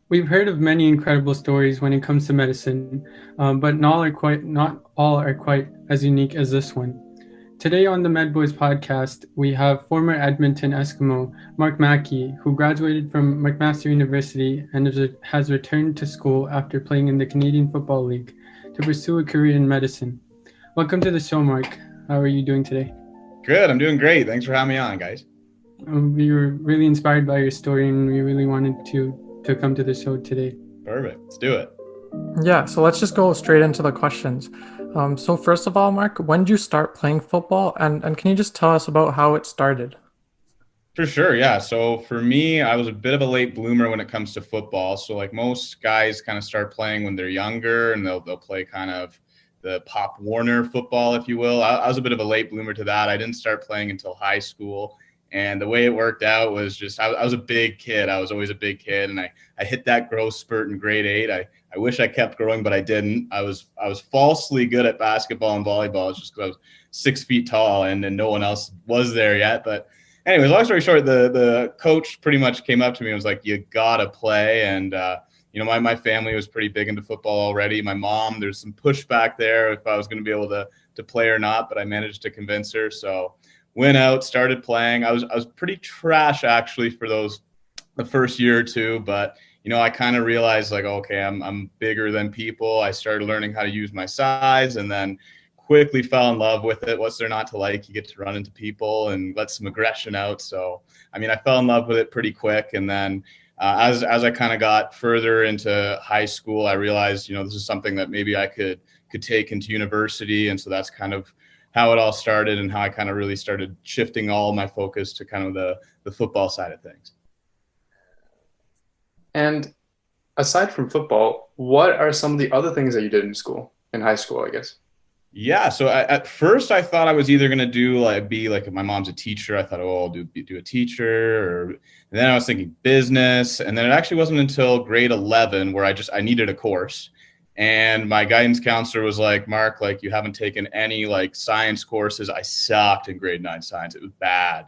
We've heard of many incredible stories when it comes to medicine, but not all are quite as unique as this one. Today on the MedBoys podcast, we have former Edmonton Eskimo Mark Mackie, who graduated from McMaster University and has returned to school after playing in the Canadian Football League to pursue a career in medicine. Welcome to the show, Mark. How are you doing today? Good. I'm doing great. Thanks for having me on, guys. We were really inspired by your story, and we really wanted to come to the show today. Perfect. Let's do it. Yeah, so let's just go straight into the questions. So first of all, Mark, when did you start playing football? And can you just tell us about how it started? For sure. Yeah. So for me, I was a bit of a late bloomer when it comes to football. So like most guys kind of start playing when they're younger and they'll play kind of the Pop Warner football, if you will. I was a bit of a late bloomer to that. I didn't start playing until high school. And the way it worked out was just I was a big kid. I was always a big kid. And I hit that growth spurt in grade 8. I wish I kept growing, but I didn't. I was falsely good at basketball and volleyball. It's just because I was 6 feet tall and no one else was there yet. But anyways, long story short, the coach pretty much came up to me and was like, "You gotta play." And my family was pretty big into football already. My mom, there's some pushback there if I was going to be able to play or not, but I managed to convince her. So went out, started playing. I was pretty trash actually for the first year or two, but I kind of realized like, okay, I'm bigger than people. I started learning how to use my size, and then quickly fell in love with it. What's there not to like? You get to run into people and let some aggression out. So, I mean, I fell in love with it pretty quick. And then as I kind of got further into high school, I realized, this is something that maybe I could take into university. And so that's kind of how it all started and how I kind of really started shifting all my focus to kind of the football side of things. And aside from football, what are some of the other things that you did in high school, I guess? Yeah. So at first I thought I was either going to be like, if my mom's a teacher, I thought, oh, I'll do a teacher, and then I was thinking business. And then it actually wasn't until grade 11 where I needed a course. And my guidance counselor was like, Mark, like you haven't taken any like science courses. I sucked in grade 9 science. It was bad.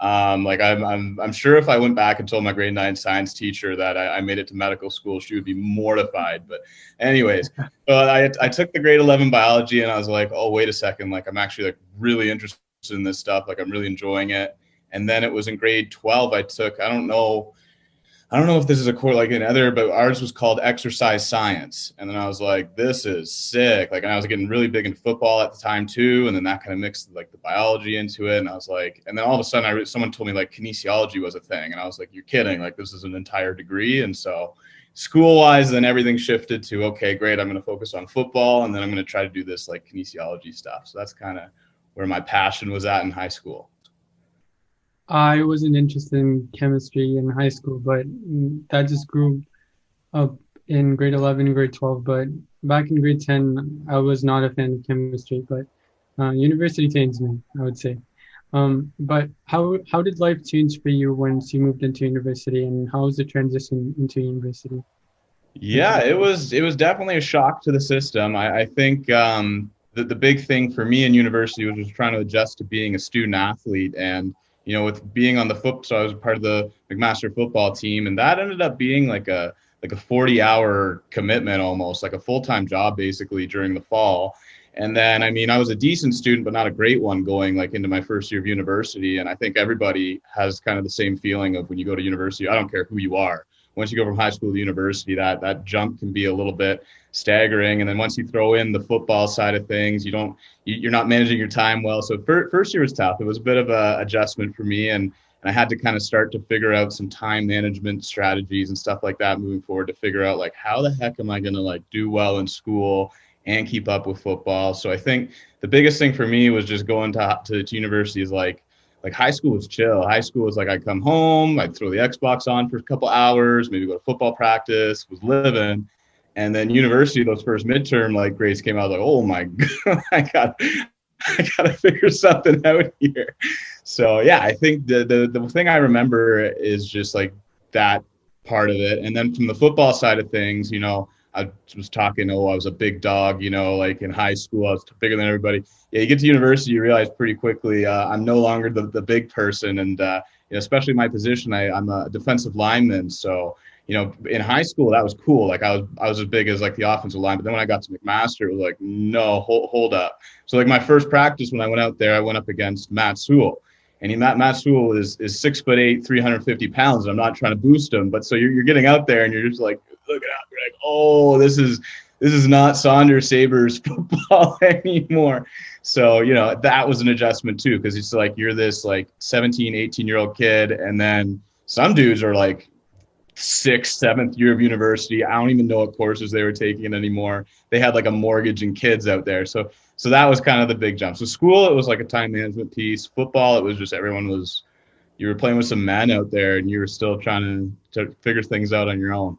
Like I'm sure if I went back and told my grade 9 science teacher that I made it to medical school, she would be mortified. But anyways, I took the grade 11 biology and I was like, oh, wait a second. Like I'm actually like really interested in this stuff. Like I'm really enjoying it. And then it was in grade 12, I don't know if this is a core like in other, but ours was called exercise science. And then I was like, this is sick. Like, and I was getting really big in football at the time too. And then that kind of mixed like the biology into it. And I was like, and then all of a sudden someone told me like kinesiology was a thing. And I was like, you're kidding. Like this is an entire degree. And so school wise, then everything shifted to, okay, great. I'm going to focus on football. And then I'm going to try to do this like kinesiology stuff. So that's kind of where my passion was at in high school. I wasn't interested in chemistry in high school, but that just grew up in grade 11 and grade 12. But back in grade 10, I was not a fan of chemistry, but university changed me, I would say. But how did life change for you once you moved into university, and how was the transition into university? Yeah, it was definitely a shock to the system. I think the big thing for me in university was just trying to adjust to being a student athlete, and with being on the foot, so I was part of the McMaster football team, and that ended up being like a 40-hour commitment, almost like a full-time job basically during the fall. And then, I mean, I was a decent student, but not a great one going like into my first year of university. And I think everybody has kind of the same feeling of when you go to university. I don't care who you are. Once you go from high school to university, that jump can be a little bit staggering. And then once you throw in the football side of things, you're not managing your time well. So first year was tough. It was a bit of a adjustment for me, and I had to kind of start to figure out some time management strategies and stuff like that moving forward to figure out like how the heck am I going to like do well in school and keep up with football. So I think the biggest thing for me was just going to university is like high school was chill. High school was like I'd come home, I'd throw the Xbox on for a couple hours, maybe go to football practice, was living. And then university, those first midterm like grades came out like, oh my God, I gotta figure something out here. So yeah, I think the thing I remember is just like that part of it. And then from the football side of things, I was talking, I was a big dog, like in high school, I was bigger than everybody. Yeah, you get to university, you realize pretty quickly I'm no longer the big person. And, especially my position, I'm a defensive lineman. So, in high school that was cool. Like I was as big as like the offensive line, but then when I got to McMaster, it was like, no, hold up. So like my first practice when I went out there, I went up against Matt Sewell. And Matt Sewell is 6'8", 350 pounds. And I'm not trying to boost him, but so you're getting out there and you're just like looking out, you're like, oh, this is not Saunders Sabres football anymore. So, that was an adjustment too, because it's like you're this like 17, 18-year-old kid, and then some dudes are like 6th, 7th year of university. I don't even know what courses they were taking anymore. They had like a mortgage and kids out there. So that was kind of the big jump. So school, it was like a time management piece. Football, it was just you were playing with some men out there and you were still trying to figure things out on your own.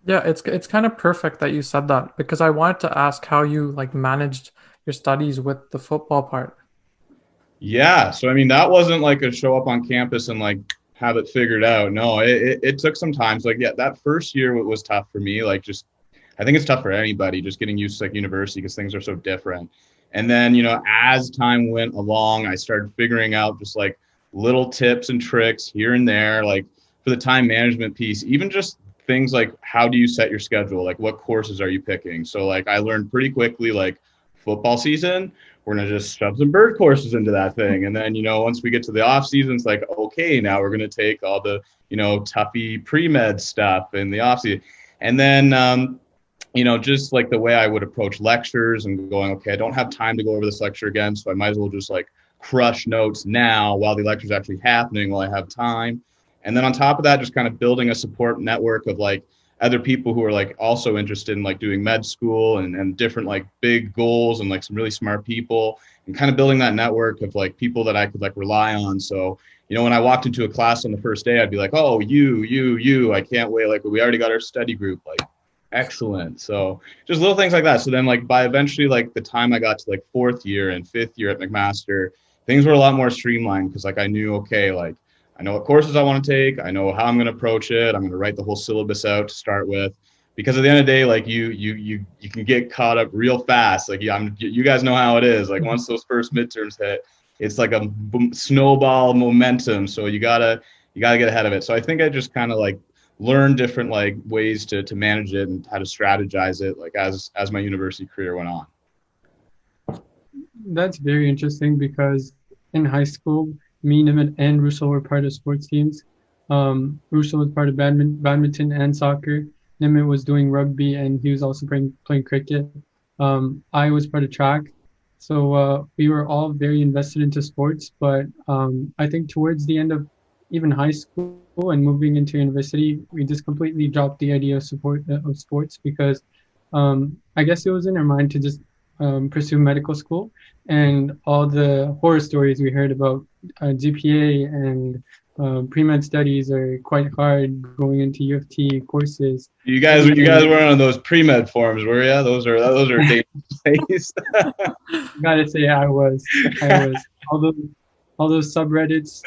Yeah, it's kind of perfect that you said that, because I wanted to ask how you like managed your studies with the football part. Yeah. So, I mean, that wasn't like a show up on campus and like have it figured out. No, it took some time. So, like, yeah, that first year was tough for me. Like, I think it's tough for anybody just getting used to like university because things are so different. And then, as time went along, I started figuring out just like little tips and tricks here and there, like for the time management piece, even just things like how do you set your schedule? Like what courses are you picking? So like I learned pretty quickly, like football season, we're going to just shove some bird courses into that thing. And then, once we get to the off season, it's like, okay, now we're going to take all the, toughy pre-med stuff in the off season. And then, just like the way I would approach lectures and going, okay, I don't have time to go over this lecture again, so I might as well just like crush notes now while the lecture is actually happening while I have time. And then on top of that, just kind of building a support network of like other people who are like also interested in like doing med school and different like big goals and like some really smart people, and kind of building that network of like people that I could like rely on. So, when I walked into a class on the first day, I'd be like, oh, you, I can't wait. Like we already got our study group, like excellent. So just little things like that. So then like by eventually like the time I got to like 4th year and 5th year at McMaster, things were a lot more streamlined because like I knew, okay, like I know what courses I want to take. I know how I'm going to approach it. I'm going to write the whole syllabus out to start with, because at the end of the day, like you can get caught up real fast. Like you guys know how it is. Like once those first midterms hit, it's like a snowball momentum. So you gotta get ahead of it. So I think I just kind of like learned different like ways to manage it and how to strategize it, like as my university career went on. That's very interesting because in high school, me, Nimit, and Rushil were part of sports teams. Rushil was part of badminton and soccer. Nimit was doing rugby, and he was also playing cricket. I was part of track. So we were all very invested into sports. But I think towards the end of even high school and moving into university, we just completely dropped the idea of sports because I guess it was in our mind to just pursue medical school, and all the horror stories we heard about GPA and pre-med studies are quite hard going into U of T courses. You guys weren't on those pre-med forums, were you? Those are dangerous. Gotta say I was. All those subreddits,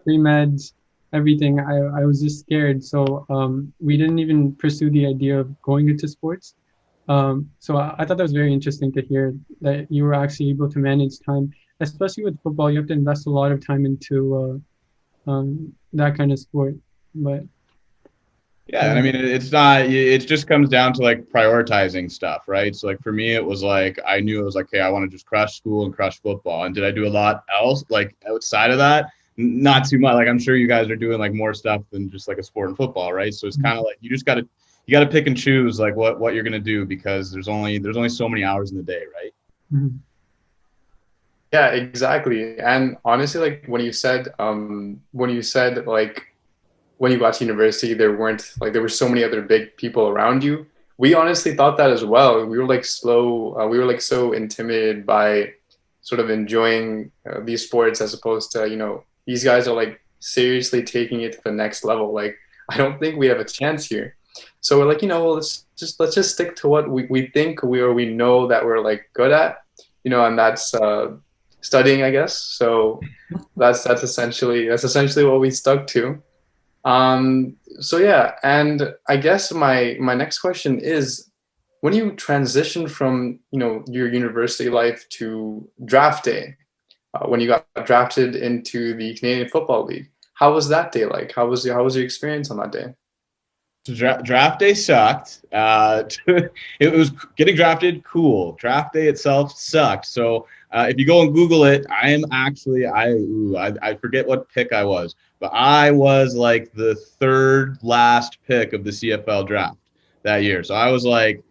pre-meds, everything. I was just scared. So we didn't even pursue the idea of going into sports. So I thought that was very interesting to hear that you were actually able to manage time, especially with football. You have to invest a lot of time into that kind of sport. But yeah, and I mean, it's not. It just comes down to like prioritizing stuff, right? So like for me, it was like I knew it was like, hey, I want to just crush school and crush football. And did I do a lot else like outside of that? Not too much. Like I'm sure you guys are doing like more stuff than just like a sport and football, right? So it's kind of like you got to pick and choose like what you're gonna do, because there's only so many hours in the day, right? mm-hmm. Yeah, exactly. And honestly, like when you said like when you got to university, there were so many other big people around you. We honestly thought that as well. We were like we were like so intimidated by sort of enjoying these sports, as opposed to, these guys are like seriously taking it to the next level. Like, I don't think we have a chance here. So we're like, well, let's just stick to what we think we know that we're like good at, and that's studying, I guess. So that's essentially what we stuck to. So yeah, and I guess my next question is, when you transitioned from your university life to draft day, when you got drafted into the Canadian Football League, how was that day like? How was your experience on that day? So draft day sucked. It was getting drafted, cool. Draft day itself sucked. So if you go and Google it, I am actually I forget what pick I was, but I was like the third last pick of the CFL draft that year. So I was like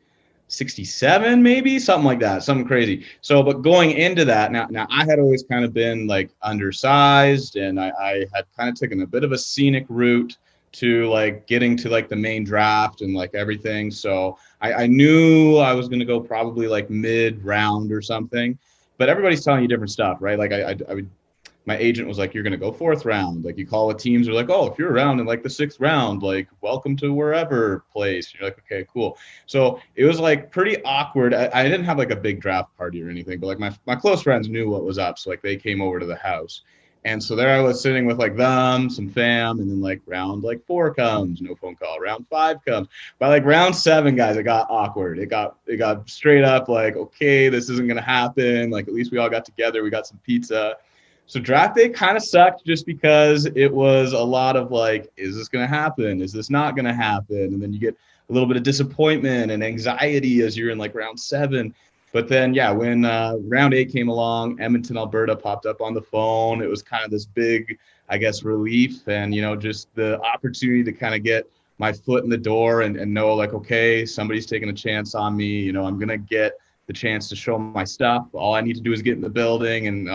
67, maybe something like that, something crazy. So, but going into that, now I had always kind of been like undersized, and I had kind of taken a bit of a scenic route to like getting to like the main draft and like everything. So I knew I was going to go probably like mid round or something, but everybody's telling you different stuff, right? Like I would, my agent was like, you're going to go fourth round. Like you call the teams are like, oh, if you're around in like the sixth round, like welcome to wherever place. You're like, okay, cool. So it was like pretty awkward. I didn't have like a big draft party or anything, but like my close friends knew what was up. So like they came over to the house. And so there I was sitting with like them, some fam, and then like round like 4 comes, no phone call. Round 5 comes. By like round 7, guys, it got awkward. It got straight up like, okay, this isn't gonna happen. Like at least we all got together, we got some pizza. So draft day kind of sucked just because it was a lot of like, is this gonna happen? Is this not gonna happen? And then you get a little bit of disappointment and anxiety as you're in like round 7. But then, yeah, when round 8 came along, Edmonton, Alberta popped up on the phone. It was kind of this big, I guess, relief and, just the opportunity to kind of get my foot in the door and know like, okay, somebody's taking a chance on me. I'm going to get the chance to show my stuff. All I need to do is get in the building and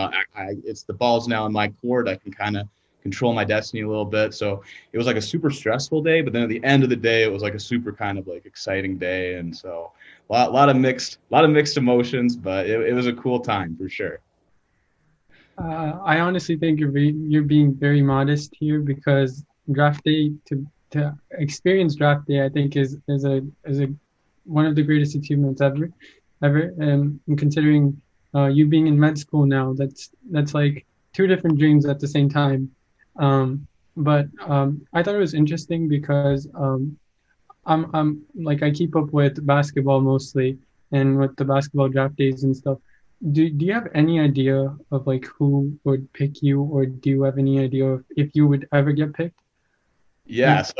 it's the ball's now in my court. I can kind of control my destiny a little bit. So it was like a super stressful day, but then at the end of the day, it was like a super kind of like exciting day. And so a lot of mixed emotions, but it was a cool time for sure. I honestly think you're being very modest here because draft day to experience draft day I think is a one of the greatest achievements ever. And considering you being in med school now, that's like 2 different dreams at the same time. But I thought it was interesting because I'm like I keep up with basketball mostly and with the basketball draft days and stuff. Do you have any idea of like who would pick you, or do you have any idea of if you would ever get picked? Yeah, so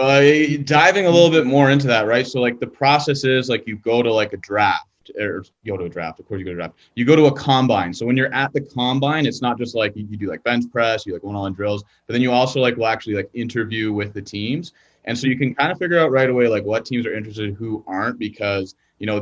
diving a little bit more into that, right? So like the process is like you go to like a draft or you go to a draft. Of course you go to a draft. You go to a combine. So when you're at the combine, it's not just like you do like bench press, you like one-on-one drills, but then you also like will actually like interview with the teams. And so you can kind of figure out right away like what teams are interested, who aren't, because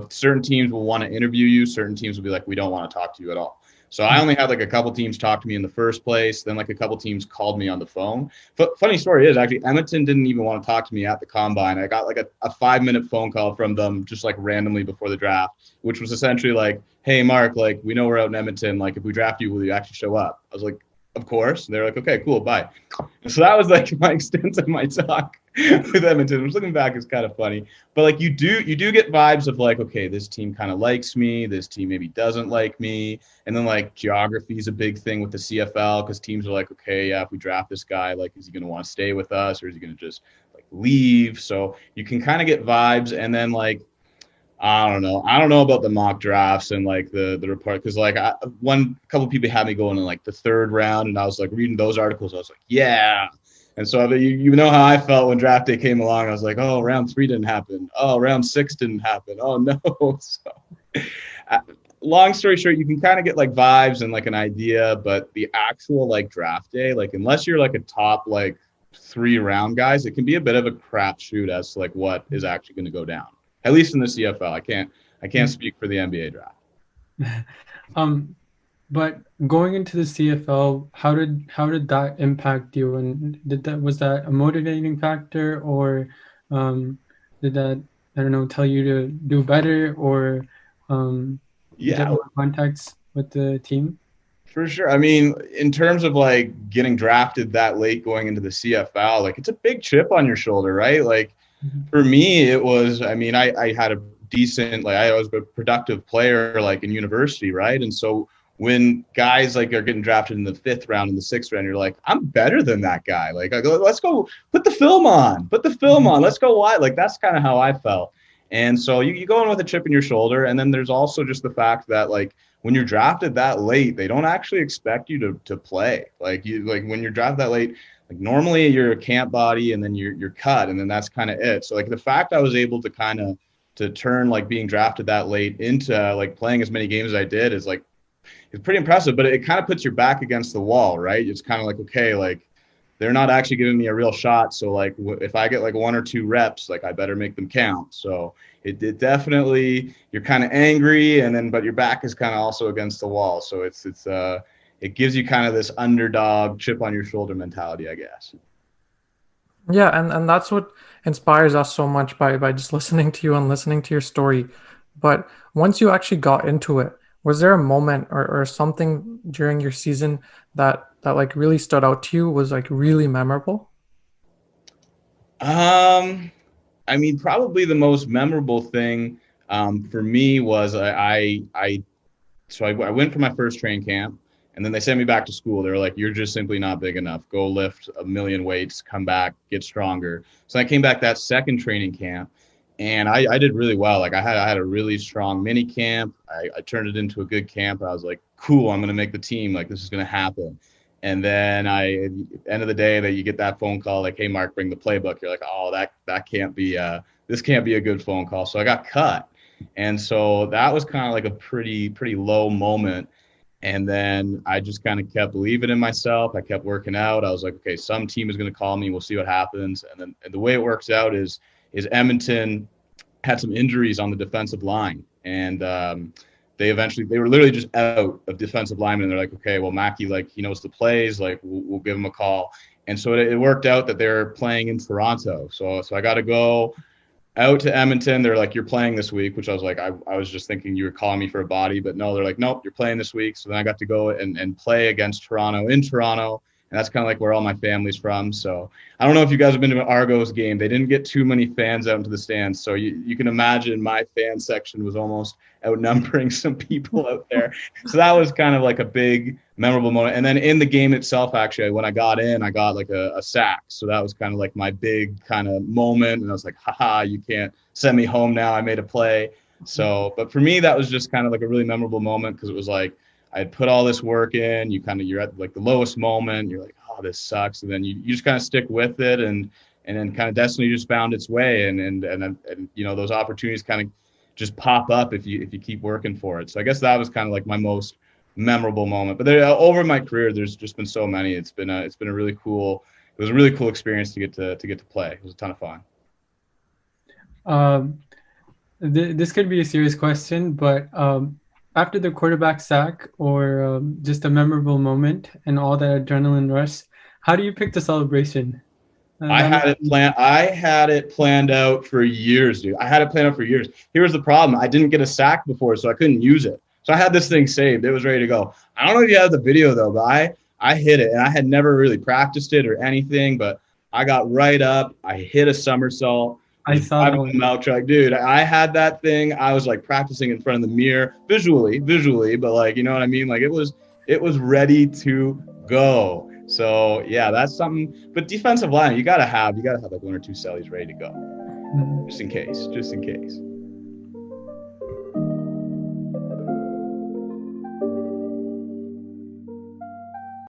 certain teams will want to interview you, certain teams will be like, we don't want to talk to you at all. So I only had like a couple teams talk to me in the first place. Then like a couple teams called me on the phone. Funny story is actually Edmonton didn't even want to talk to me at the combine. I got like a 5-minute phone call from them just like randomly before the draft, which was essentially like, hey, Mark, like we know we're out in Edmonton. Like if we draft you, will you actually show up? I was like, of course. And they're like, okay, cool, bye. So that was like my extent of my talk with Edmonton, which looking back is kind of funny. But like you do get vibes of like, okay, this team kind of likes me, this team maybe doesn't like me. And then like geography is a big thing with the CFL because teams are like, okay, yeah, if we draft this guy, like is he going to want to stay with us or is he going to just like leave? So you can kind of get vibes. And then like I don't know about the mock drafts and like the report because like a couple people had me going in like the 3rd round and I was like reading those articles. I was like, yeah. And so you know how I felt when draft day came along. I was like, oh, round 3 didn't happen. Oh, round 6 didn't happen. Oh no. So long story short, you can kind of get like vibes and like an idea, but the actual like draft day, like unless you're like a top like 3 round guys, it can be a bit of a crapshoot as to like what is actually going to go down. At least in the CFL, I can't speak for the NBA draft. But going into the CFL, how did that impact you? And was that a motivating factor, or did that, I don't know, tell you to do better, or get Yeah, more contacts with the team? for sure. I mean, in terms of like getting drafted that late going into the CFL, like it's a big chip on your shoulder, right? Like for me, it was, I mean, I had a decent, like I was a productive player like in university, right? And so when guys like are getting drafted in the 5th round, in the 6th round, you're like, I'm better than that guy. Like, let's go put the film on, let's go wide. Like, that's kind of how I felt. And so you go in with a chip in your shoulder. And then there's also just the fact that like, when you're drafted that late, they don't actually expect you to play. Like when you're drafted that late, Like normally you're a camp body and then you're cut and then that's kind of it. So like the fact I was able to kind of to turn like being drafted that late into like playing as many games as I did is like it's pretty impressive, but it kind of puts your back against the wall, right? It's kind of like, okay, like they're not actually giving me a real shot. So like if I get like 1 or 2 reps, like I better make them count. So it definitely, you're kind of angry and then, but your back is kind of also against the wall. So it gives you kind of this underdog chip on your shoulder mentality, I guess. Yeah, and that's what inspires us so much by just listening to you and listening to your story. But once you actually got into it, was there a moment or something during your season that like really stood out to you, was like really memorable? Um, I mean, probably the most memorable thing for me was I went for my first train camp and then they sent me back to school. They were like, you're just simply not big enough. Go lift 1 million weights, come back, get stronger. So I came back that second training camp and I did really well. Like I had a really strong mini camp. I turned it into a good camp. I was like, cool, I'm going to make the team. Like this is going to happen. And then end of the day that you get that phone call, like, hey, Mark, bring the playbook. You're like, oh, that can't be, this can't be a good phone call. So I got cut. And so that was kind of like a pretty low moment. And then I just kind of kept believing in myself. I kept working out. I was like, okay, some team is going to call me. We'll see what happens. And the way it works out is Edmonton had some injuries on the defensive line. And they were literally just out of defensive linemen. And they're like, okay, well, Mackie, like, he knows the plays. Like, we'll give him a call. And so it worked out that they're playing in Toronto. So I got to go out to Edmonton. They're like, you're playing this week, which I was like, I was just thinking you were calling me for a body, but no, they're like, nope, you're playing this week. So then I got to go and play against Toronto in Toronto. And that's kind of like where all my family's from. So I don't know if you guys have been to an Argos game. They didn't get too many fans out into the stands. So you can imagine my fan section was almost outnumbering some people out there. So that was kind of like a big memorable moment. And then in the game itself, actually, when I got in, I got like a sack. So that was kind of like my big kind of moment. And I was like, haha, you can't send me home now. I made a play. So, but for me, that was just kind of like a really memorable moment because it was like, I had put all this work in, you're at like the lowest moment. You're like, oh, this sucks. And then you just kind of stick with it. And then kind of destiny just found its way. And you know, those opportunities kind of just pop up if you keep working for it. So I guess that was kind of like my most memorable moment. But over my career, there's just been so many. It was a really cool experience to get to play. It was a ton of fun. This could be a serious question, but after the quarterback sack or just a memorable moment and all that adrenaline rush, how do you pick the celebration? I had it planned out for years, dude. I had it planned out for years. Here's the problem. I didn't get a sack before, so I couldn't use it. So I had this thing saved. It was ready to go. I don't know if you have the video, though, but I hit it, and I had never really practiced it or anything, but I got right up. I hit a somersault. I saw that one. Milk truck, dude. I had that thing. I was like practicing in front of the mirror, visually, but like, you know what I mean? Like it was ready to go. So yeah, that's something. But defensive line, you gotta have like 1 or 2 cellies ready to go, just in case.